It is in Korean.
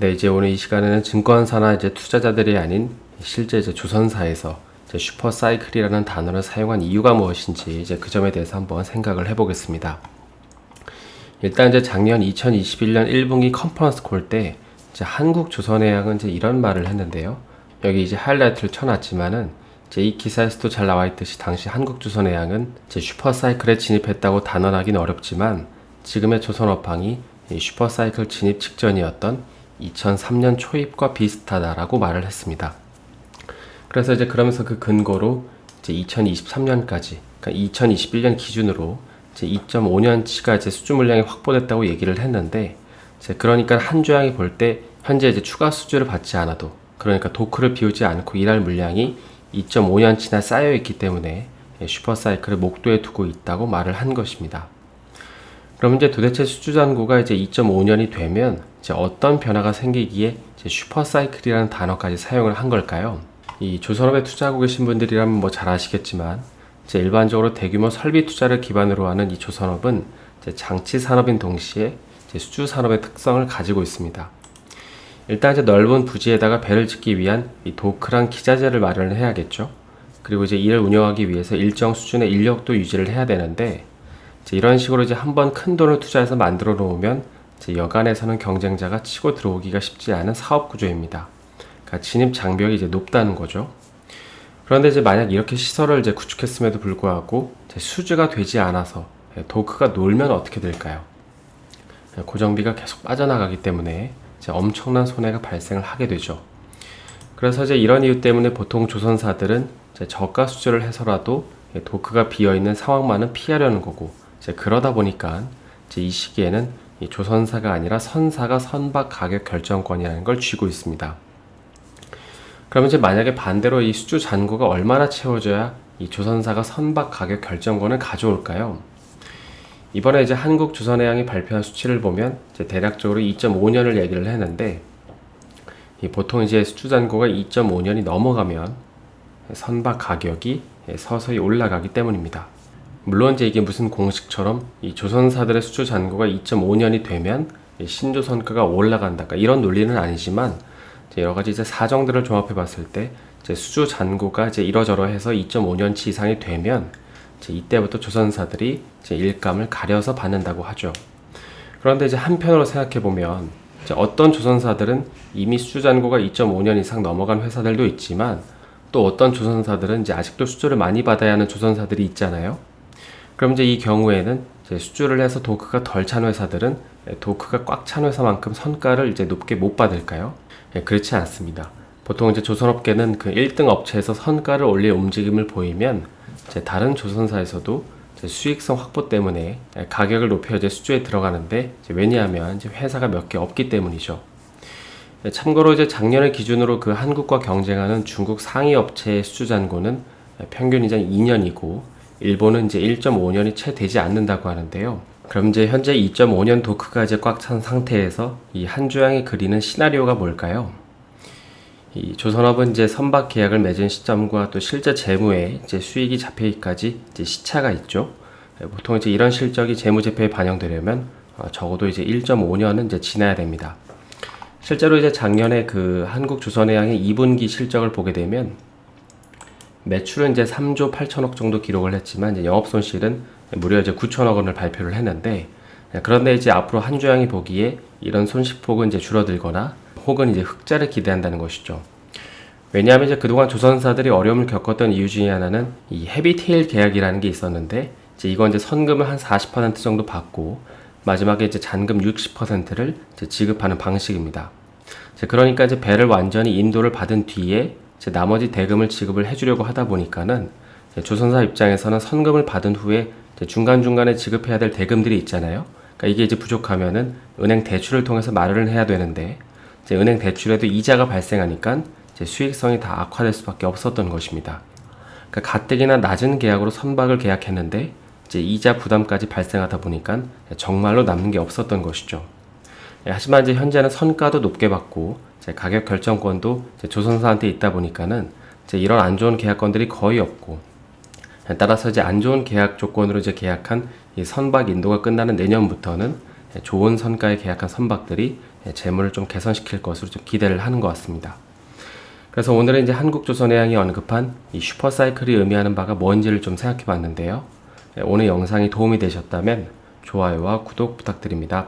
네, 이제 오늘 이 시간에는 증권사나 이제 투자자들이 아닌 실제 이제 조선사에서 이제 슈퍼사이클이라는 단어를 사용한 이유가 무엇인지 이제 그 점에 대해서 한번 생각을 해보겠습니다. 일단 이제 작년 2021년 1분기 컨퍼런스 콜 때 이제 한국조선해양은 이제 이런 말을 했는데요. 여기 이제 하이라이트를 쳐놨지만은 이제 이 기사에서도 잘 나와 있듯이 당시 한국조선해양은 이제 슈퍼사이클에 진입했다고 단언하기는 어렵지만 지금의 조선업황이 이 슈퍼사이클 진입 직전이었던 2003년 초입과 비슷하다라고 말을 했습니다. 그래서 이제 그러면서 그 근거로 이제 2023년까지, 그러니까 2021년 기준으로 이제 2.5년치가 이제 수주 물량이 확보됐다고 얘기를 했는데, 이제 그러니까 한 주양이 볼 때 현재 이제 추가 수주를 받지 않아도, 그러니까 도크를 비우지 않고 일할 물량이 2.5년치나 쌓여 있기 때문에 슈퍼사이클을 목도에 두고 있다고 말을 한 것입니다. 그럼 이제 도대체 수주 잔고가 이제 2.5년이 되면 이제 어떤 변화가 생기기에 이제 슈퍼사이클이라는 단어까지 사용을 한 걸까요? 이 조선업에 투자하고 계신 분들이라면 뭐 잘 아시겠지만 이제 일반적으로 대규모 설비 투자를 기반으로 하는 이 조선업은 이제 장치 산업인 동시에 이제 수주 산업의 특성을 가지고 있습니다. 일단 이제 넓은 부지에다가 배를 짓기 위한 이 도크랑 기자재를 마련을 해야겠죠. 그리고 이제 이를 운영하기 위해서 일정 수준의 인력도 유지를 해야 되는데 이런 식으로 이제 한번 큰 돈을 투자해서 만들어 놓으면 이제 여간에서는 경쟁자가 치고 들어오기가 쉽지 않은 사업 구조입니다. 그러니까 진입 장벽이 이제 높다는 거죠. 그런데 이제 만약 이렇게 시설을 이제 구축했음에도 불구하고 이제 수주가 되지 않아서 도크가 놀면 어떻게 될까요? 고정비가 계속 빠져나가기 때문에 이제 엄청난 손해가 발생을 하게 되죠. 그래서 이제 이런 이유 때문에 보통 조선사들은 이제 저가 수주를 해서라도 도크가 비어 있는 상황만은 피하려는 거고, 이제 그러다 보니까 이제 이 시기에는 이 조선사가 아니라 선사가 선박 가격 결정권이라는 걸 쥐고 있습니다. 그러면 이제 만약에 반대로 이 수주 잔고가 얼마나 채워져야 이 조선사가 선박 가격 결정권을 가져올까요? 이번에 이제 한국조선해양이 발표한 수치를 보면 이제 대략적으로 2.5년을 얘기를 했는데, 보통 이제 수주 잔고가 2.5년이 넘어가면 선박 가격이 서서히 올라가기 때문입니다. 물론 이제 이게 무슨 공식처럼 이 조선사들의 수주 잔고가 2.5년이 되면 신조선가가 올라간다, 이런 논리는 아니지만 여러 가지 이제 사정들을 조합해 봤을 때 이제 수주 잔고가 이제 이러저러해서 2.5년치 이상이 되면 이제 이때부터 조선사들이 이제 일감을 가려서 받는다고 하죠. 그런데 이제 한편으로 생각해 보면 이제 어떤 조선사들은 이미 수주 잔고가 2.5년 이상 넘어간 회사들도 있지만 또 어떤 조선사들은 이제 아직도 수주를 많이 받아야 하는 조선사들이 있잖아요. 그럼 이제 이 경우에는 이제 수주를 해서 도크가 덜 찬 회사들은 도크가 꽉 찬 회사만큼 선가를 이제 높게 못 받을까요? 그렇지 않습니다. 보통 이제 조선업계는 그 1등 업체에서 선가를 올릴 움직임을 보이면 이제 다른 조선사에서도 이제 수익성 확보 때문에 가격을 높여 이제 수주에 들어가는데, 이제 왜냐하면 이제 회사가 몇 개 없기 때문이죠. 참고로 이제 작년을 기준으로 그 한국과 경쟁하는 중국 상위 업체의 수주 잔고는 평균 이제 2년이고 일본은 이제 1.5년이 채 되지 않는다고 하는데요. 그럼 이제 현재 2.5년 도크가 이제 꽉 찬 상태에서 이 한주양이 그리는 시나리오가 뭘까요? 이 조선업은 이제 선박 계약을 맺은 시점과 또 실제 재무에 이제 수익이 잡히기까지 이제 시차가 있죠. 보통 이제 이런 실적이 재무제표에 반영되려면 적어도 이제 1.5년은 이제 지나야 됩니다. 실제로 이제 작년에 그 한국조선해양의 2분기 실적을 보게 되면 매출은 이제 3조 8천억 정도 기록을 했지만 이제 영업 손실은 무려 이제 9천억 원을 발표를 했는데, 그런데 이제 앞으로 한주양이 보기에 이런 손실폭은 이제 줄어들거나 혹은 이제 흑자를 기대한다는 것이죠. 왜냐하면 이제 그동안 조선사들이 어려움을 겪었던 이유 중에 하나는 이 헤비테일 계약이라는 게 있었는데, 이제 이건 이제 선금을 한 40% 정도 받고 마지막에 이제 잔금 60%를 이제 지급하는 방식입니다. 그러니까 이제 배를 완전히 인도를 받은 뒤에 이제 나머지 대금을 지급을 해주려고 하다 보니까는 조선사 입장에서는 선금을 받은 후에 중간중간에 지급해야 될 대금들이 있잖아요. 그러니까 이게 이제 부족하면은 은행 대출을 통해서 마련을 해야 되는데, 이제 은행 대출에도 이자가 발생하니까 이제 수익성이 다 악화될 수밖에 없었던 것입니다. 그러니까 가뜩이나 낮은 계약으로 선박을 계약했는데 이제 이자 부담까지 발생하다 보니까 정말로 남는 게 없었던 것이죠. 하지만 이제 현재는 선가도 높게 받고 이제 가격 결정권도 이제 조선사한테 있다 보니까는 이제 이런 안 좋은 계약건들이 거의 없고, 따라서 이제 안 좋은 계약 조건으로 이제 계약한 이 선박 인도가 끝나는 내년부터는 좋은 선가에 계약한 선박들이 재물을 좀 개선시킬 것으로 좀 기대를 하는 것 같습니다. 그래서 오늘은 이제 한국조선해양이 언급한 이 슈퍼사이클이 의미하는 바가 뭔지를 좀 생각해 봤는데요. 오늘 영상이 도움이 되셨다면 좋아요와 구독 부탁드립니다.